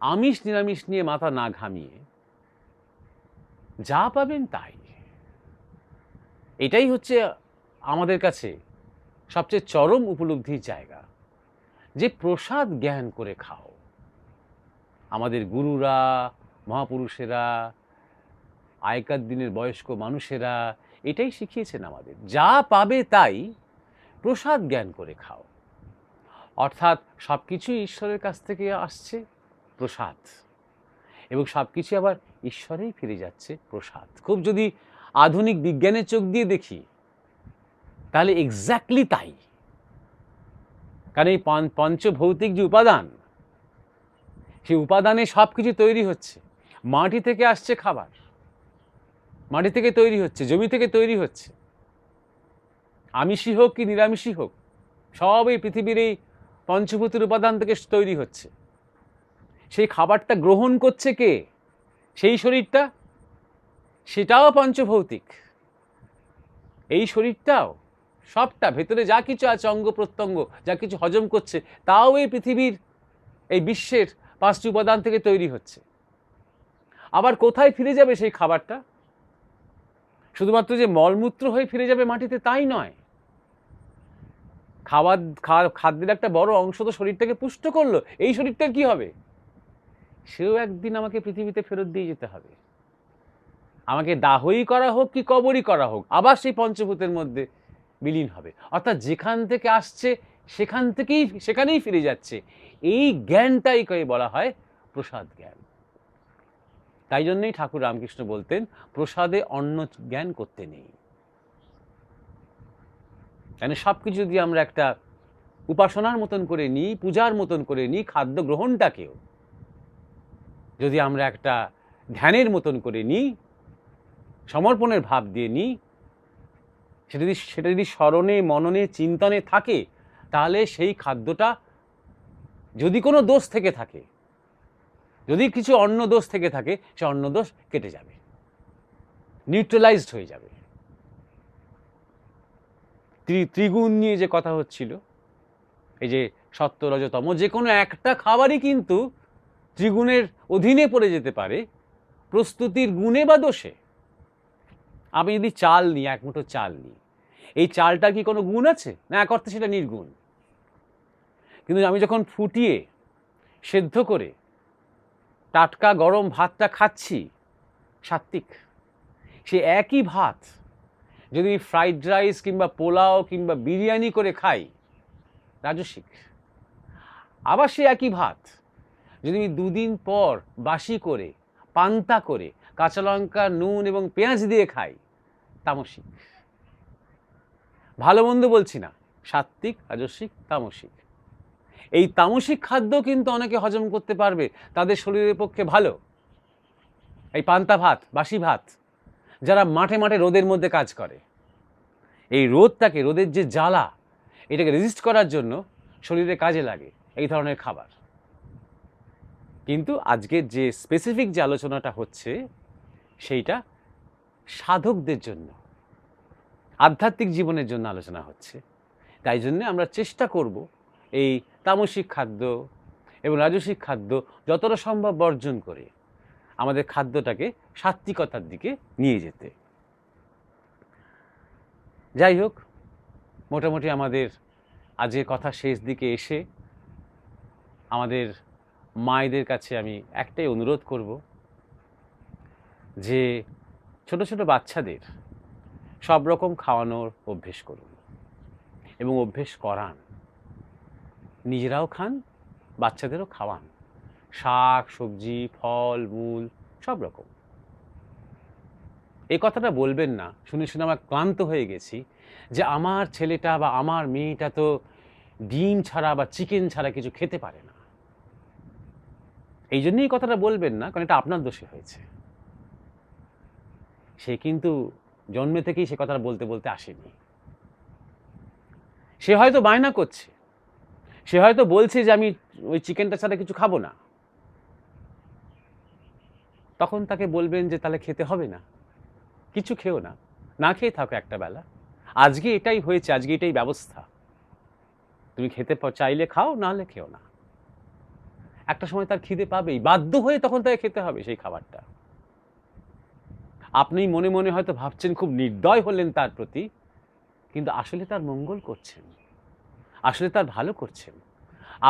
আমিষ নিরামিষ নিয়ে মাথা না ঘামিয়ে যা পাবেন তাই, এটাই হচ্ছে আমাদের কাছে সবচেয়ে চরম উপলব্ধির জায়গা, যে প্রসাদ জ্ঞান করে খাও। আমাদের গুরুরা, মহাপুরুষেরা, আগেকার দিনের বয়স্ক মানুষেরা এটাই শিখিয়েছেন আমাদের, যা পাবে তাই প্রসাদ জ্ঞান করে খাও। অর্থাৎ সব কিছুই ঈশ্বরের কাছ থেকে আসছে প্রসাদ, এবং সব কিছু আবার ঈশ্বরেই ফিরে যাচ্ছে প্রসাদ। খুব যদি আধুনিক বিজ্ঞানের চোখ দিয়ে দেখি তাহলে এক্স্যাক্টলি তাই। কারণ এই পঞ্চভৌতিক যে উপাদান, সেই উপাদানে সব কিছু তৈরি হচ্ছে। মাটি থেকে আসছে খাবার, মাটি থেকে তৈরি হচ্ছে, জমি থেকে তৈরি হচ্ছে। আমিষী হোক কি নিরামিষী হোক, সব এই পৃথিবীর এই পঞ্চভূতের উপাদান থেকে তৈরি হচ্ছে। সেই খাবারটা গ্রহণ করছে কে? সেই শরীরটা, সেটাও পঞ্চভৌতিক। এই শরীরটাও, সবটা ভেতরে যা কিছু আছে, অঙ্গ প্রত্যঙ্গ যা কিছু হজম করছে, তাও এই পৃথিবীর, এই বিশ্বের 5টি উপাদান থেকে তৈরি হচ্ছে। আবার কোথায় ফিরে যাবে সেই খাবারটা? শুধুমাত্র যে মলমূত্র হয়ে ফিরে যাবে মাটিতে তাই নয়। খাদ্যের একটা বড় অংশ তো শরীরটাকে পুষ্ট করলো, এই শরীরটার কি হবে? সেও একদিন আমাকে পৃথিবীতে ফেরত দিয়ে যেতে হবে। আমাকে দাহই করা হোক কি কবরই করা হোক, আবার সেই পঞ্চভূতের মধ্যে বিলীন হবে। অর্থাৎ যেখান থেকে আসছে সেখানেই ফিরে যাচ্ছে। এই জ্ঞানটাই বলা হয় প্রসাদ জ্ঞান। তাই জন্যই ঠাকুর রামকৃষ্ণ বলতেন, প্রসাদে অন্ন জ্ঞান করতে নেই। কেন সব কিছু যদি আমরা একটা উপাসনার মতন করে নিই, পূজার মতন করে নিই, খাদ্য গ্রহণটাকেও যদি আমরা একটা ধ্যানের মতন করে নিই, সমর্পণের ভাব দিয়ে নিই, সেটা যদি স্মরণে, মননে, চিন্তনে থাকে, তাহলে সেই খাদ্যটা যদি কোনো দোষ থেকে থাকে, যদি কিছু অন্য দোষ থেকে থাকে, সে অন্য দোষ কেটে যাবে, নিউট্রালাইজড হয়ে যাবে। ত্রিগুণ নিয়ে যে কথা হচ্ছিল, এই যে সত্য রজতম, যে কোনো একটা খাবারই কিন্তু ত্রিগুণের অধীনে পড়ে যেতে পারে, প্রস্তুতির গুণে বা দোষে। আমি যদি চাল নিই, এক মুঠো চাল নিই, এই চালটার কি কোনো গুণ আছে? না, এক অর্থে সেটা নির্গুণ। কিন্তু আমি যখন ফুটিয়ে সেদ্ধ করে টাটকা গরম ভাতটা খাচ্ছি, সাত্ত্বিক। সে একই ভাত যদি ফ্রাইড রাইস কিংবা পোলাও কিংবা বিরিয়ানি করে খাই, রাজসিক। আবার সে একই ভাত যদি আমি 2 দিন পর বাসি করে, পান্তা করে, কাঁচা লঙ্কা, নুন এবং পেঁয়াজ দিয়ে খাই, তামসিক। ভালো মন্দ বলছি না, সাত্ত্বিক, রাজসিক, তামসিক। এই তামসিক খাদ্য কিন্তু অনেকে হজম করতে পারবে, তাদের শরীরের পক্ষে ভালো। এই পান্তা ভাত, বাসি ভাত, যারা মাঠে মাঠে রোদের মধ্যে কাজ করে, এই রোদটাকে, রোদের যে জ্বালা, এটাকে রেজিস্ট করার জন্য শরীরে কাজে লাগে এই ধরনের খাবার। কিন্তু আজকের যে স্পেসিফিক যে আলোচনাটা হচ্ছে, সেইটা সাধকদের জন্য, আধ্যাত্মিক জীবনের জন্য আলোচনা হচ্ছে। তাই জন্য আমরা চেষ্টা করব এই তামসিক খাদ্য এবং রাজসিক খাদ্য যতটা সম্ভব বর্জন করে আমাদের খাদ্যটাকে সাত্ত্বিকতার দিকে নিয়ে যেতে। যাই হোক, মোটামুটি আমাদের আজকের কথা শেষ দিকে এসে আমাদের মায়েদের কাছে আমি একটাই অনুরোধ করব, যে ছোট ছোট বাচ্চাদের সব রকম খাওয়ানোর অভ্যেস করুন এবং অভ্যেস করান। নিজেরাও খান, বাচ্চাদেরও খাওয়ান। শাক সবজি, ফল মূল সব রকম। এই কথাটা বলবেন না, শুনে শুনে আমার ক্লান্ত হয়ে গেছি, যে আমার ছেলেটা বা আমার মেয়েটা তো ডিম ছাড়া বা চিকেন ছাড়া কিছু খেতে পারে না। এই জন্যই কথাটা বলবেন না, কারণ এটা আপনার দোষে হয়েছে। সে কিন্তু জন্মে থেকেই সে কথাটা বলতে বলতে আসেনি। সে হয়তো বায়না করছে, সে হয়তো বলছে যে আমি ওই চিকেনটা ছাড়া কিছু খাবো না। তখন তাকে বলবেন যে তাহলে খেতে হবে না, কিছু খেও না, না খেয়ে থাকো একটা বেলা। আজকে এটাই হয়েছে, আজকে এটাই ব্যবস্থা। তুমি খেতে চাইলে খাও, না হলে খেও না। একটা সময় তার খিদে পাবেই, বাধ্য হয়ে তখন তাকে খেতে হবে সেই খাবারটা। আপনি মনে মনে হয়তো ভাবছেন খুব নির্দয় হলেন তার প্রতি, কিন্তু আসলে তার মঙ্গল করছেন, আসলে তার ভালো করছেন।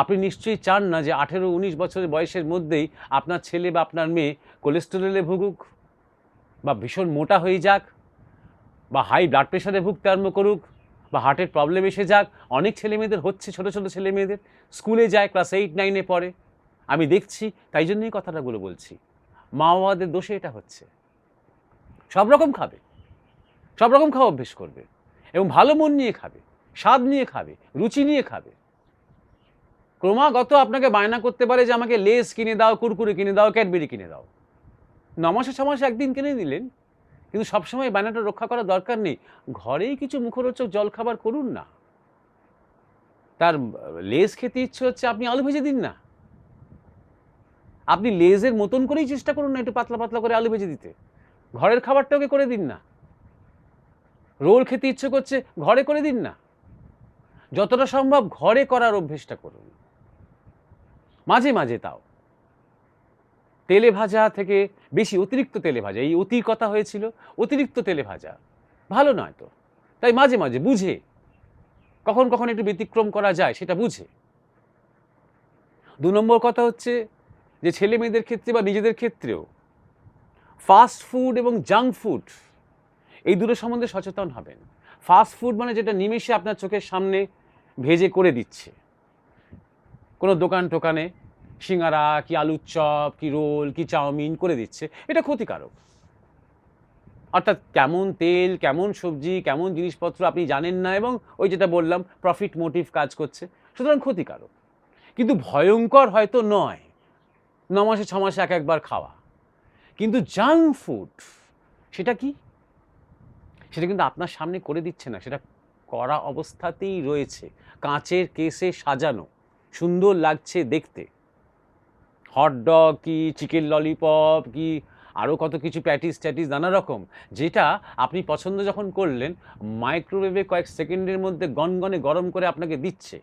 আপনি নিশ্চয়ই চান না যে 18-19 বছরের বয়সের মধ্যেই আপনার ছেলে বা আপনার মেয়ে কোলেস্টেরলে ভুগুক, বা ভীষণ মোটা হয়ে যাক, বা হাই ব্লাড প্রেশারে ভুগতে আরম্ভ করুক, বা হার্টের প্রবলেম এসে যাক। অনেক ছেলেমেয়েদের হচ্ছে, ছোটো ছোটো ছেলেমেয়েদের স্কুলে যায়, ক্লাস 8-9-এ পড়ে, আমি দেখছি। তাই জন্যই কথাটাগুলো বলছি, মা বাবাদের দোষে এটা হচ্ছে। সব রকম খাবে, সব রকম খাওয়া অভ্যেস করবে, এবং ভালো মন নিয়ে খাবে, স্বাদ নিয়ে খাবে, রুচি নিয়ে খাবে। ক্রমাগত আপনাকে বায়না করতে পারে যে আমাকে লেস কিনে দাও, কুরকুরে কিনে দাও, ক্যাডবেরি কিনে দাও। ৯ মাসে ৬ মাসে একদিন কিনে দিলেন, কিন্তু সবসময় বায়নাটা রক্ষা করার দরকার নেই। ঘরেই কিছু মুখরোচক জলখাবার করুন না। তার লেজ খেতে ইচ্ছে হচ্ছে, আপনি আলু ভেজে দিন না। আপনি লেজের মতন করেই চেষ্টা করুন না একটু পাতলা পাতলা করে আলু ভেজে দিতে। ঘরের খাবারটা ওকে করে দিন না। রোল খেতে ইচ্ছে করছে, ঘরে করে দিন না। যতটা সম্ভব ঘরে করার অভ্যেসটা করুন, মাঝে মাঝে তাও। তেলে ভাজা থেকে বেশি অতিরিক্ত তেলে ভাজা, এই অতির কথা হয়েছিল, অতিরিক্ত তেলে ভাজা ভালো নয় তো। তাই মাঝে মাঝে বুঝে, কখন কখন একটু ব্যতিক্রম করা যায় সেটা বুঝে। ২ নম্বর কথা হচ্ছে যে ছেলে মেয়েদের ক্ষেত্রে বা নিজেদের ক্ষেত্রেও ফাস্ট ফুড এবং জাঙ্ক ফুড এই দুটো সম্বন্ধে সচেতন হবেন। ফাস্ট ফুড মানে যেটা নিমেষে আপনার চোখের সামনে ভেজে করে দিচ্ছে, কোনো দোকান টোকানে সিঙ্গারা কি আলুর চপ কি রোল কি চাউমিন করে দিচ্ছে, এটা ক্ষতিকারক। অর্থাৎ কেমন তেল, কেমন সবজি, কেমন জিনিসপত্র আপনি জানেন না, এবং ওই যেটা বললাম প্রফিট মোটিভ কাজ করছে, সুতরাং ক্ষতিকারক। কিন্তু ভয়ঙ্কর হয়তো নয় ৯ মাসে ৬ মাসে একবার খাওয়া। কিন্তু জাঙ্ক ফুড সেটা কি? সেটা কিন্তু আপনার সামনে করে দিচ্ছে না, সেটা করা অবস্থাতেই রয়েছে, কাঁচের কেসে সাজানো, সুন্দর লাগছে দেখতে। হটডগ কি চিকেন ললিপপ কি আরও কত কিছু প্যাটিস ট্যাটিস নানা রকম, যেটা আপনি পছন্দ যখন করলেন মাইক্রোওয়েভে কয়েক সেকেন্ডের মধ্যে গনগনে গরম করে আপনাকে দিচ্ছে।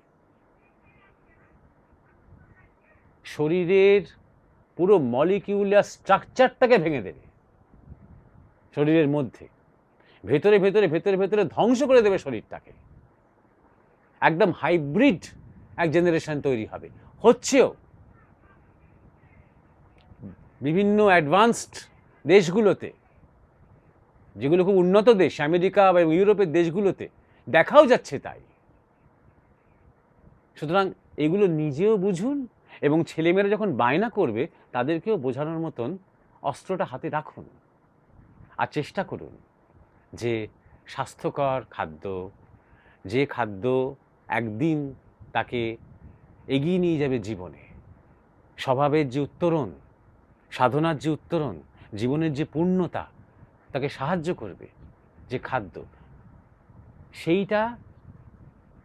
শরীরের পুরো মলিকিউলার স্ট্রাকচারটাকে ভেঙে দেবে, শরীরের মধ্যে ভেতরে ভেতরে ভেতরে ভেতরে ধ্বংস করে দেবে শরীরটাকে। একদম হাইব্রিড এক জেনারেশন তৈরি হবে, হচ্ছেও। বিভিন্ন অ্যাডভান্সড দেশগুলোতে, যেগুলো খুব উন্নত দেশ, আমেরিকা বা ইউরোপের দেশগুলোতে দেখাও যাচ্ছে তাই। সুতরাং এগুলো নিজেও বুঝুন, এবং ছেলেমেয়েরা যখন বায়না করবে তাদেরকেও বোঝানোর মতন অস্ত্রটা হাতে রাখুন। আর চেষ্টা করুন যে স্বাস্থ্যকর খাদ্য, যে খাদ্য একদিন তাকে এগিয়ে নিয়ে যাবে জীবনে, স্বভাবের যে উত্তরণ, সাধনার যে উত্তরণ, জীবনের যে পূর্ণতা তাকে সাহায্য করবে, যে খাদ্য, সেইটা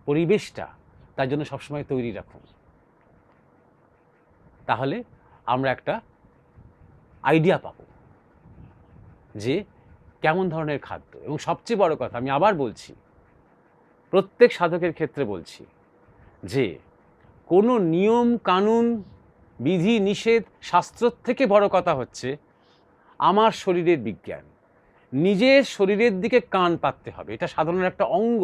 পরিবেশটা তার জন্য সবসময় তৈরি রাখুন। তাহলে আমরা একটা আইডিয়া পাবো যে কেমন ধরনের খাদ্য। এবং সবচেয়ে বড় কথা, আমি আবার বলছি, প্রত্যেক সাধকের ক্ষেত্রে বলছি, যে কোনো নিয়ম কানুন বিধি নিষেধ শাস্ত্র থেকে বড় কথা হচ্ছে আমার শরীরের বিজ্ঞান। নিজের শরীরের দিকে কান পাততে হবে, এটা সাধনার একটা অঙ্গ।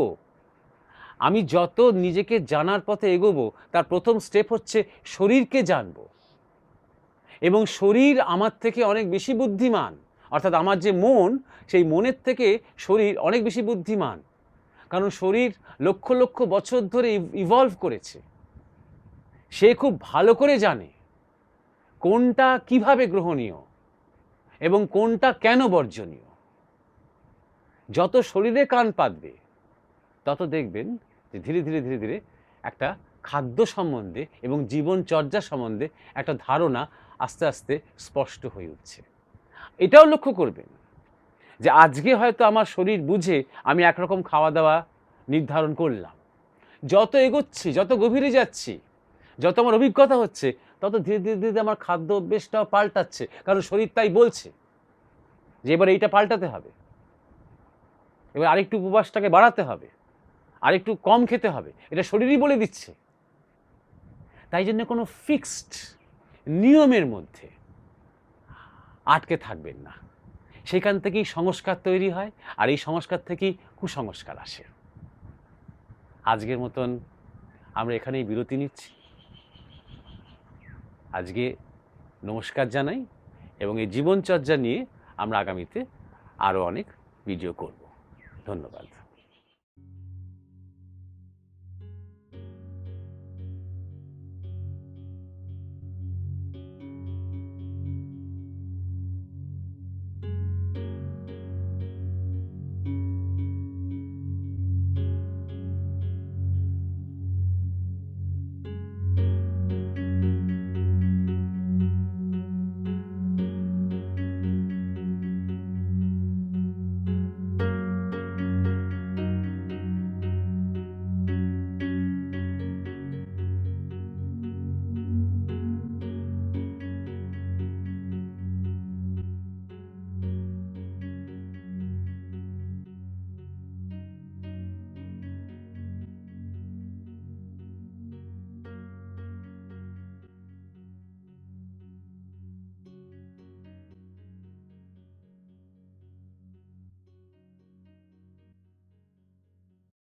আমি যত নিজেকে জানার পথে এগোবো তার প্রথম স্টেপ হচ্ছে শরীরকে জানবো, এবং শরীর আমার থেকে অনেক বেশি বুদ্ধিমান। অর্থাৎ আমার যে মন, সেই মনের থেকে শরীর অনেক বেশি বুদ্ধিমান, কারণ শরীর লক্ষ লক্ষ বছর ধরে ইভলভ করেছে। সে খুব ভালো করে জানে কোনটা কিভাবে গ্রহণীয় এবং কোনটা কেন বর্জনীয়। যত শরীরে কান পাতবে তত দেখবেন যে ধীরে ধীরে ধীরে ধীরে একটা খাদ্য সম্বন্ধে এবং জীবনচর্যা সম্বন্ধে একটা ধারণা আস্তে আস্তে স্পষ্ট হয়ে উঠছে। এটাও লক্ষ্য করবেন যে আজকে হয়তো আমার শরীর বুঝে আমি একরকম খাওয়া দাওয়া নির্ধারণ করলাম, যত এগোচ্ছি, যত গভীরে যাচ্ছি, যত আমার অভিজ্ঞতা হচ্ছে, তত ধীরে ধীরে ধীরে আমার খাদ্য অভ্যেসটাও পাল্টাচ্ছে, কারণ শরীর তাই বলছে যে এবার এইটা পাল্টাতে হবে, এবার আরেকটু উপবাসটাকে বাড়াতে হবে, আরেকটু কম খেতে হবে, এটা শরীরই বলে দিচ্ছে। তাই জন্য কোনো ফিক্সড নিয়মের মধ্যে আটকে থাকবেন না, সেখান থেকেই সংস্কার তৈরি হয়, আর এই সংস্কার থেকেই কুসংস্কার আসে। আজকের মতন আমরা এখানেই বিরতি নিচ্ছি। আজকে নমস্কার জানাই, এবং এই জীবনচর্যা নিয়ে আমরা আগামীতে আরও অনেক ভিডিও করব। ধন্যবাদ।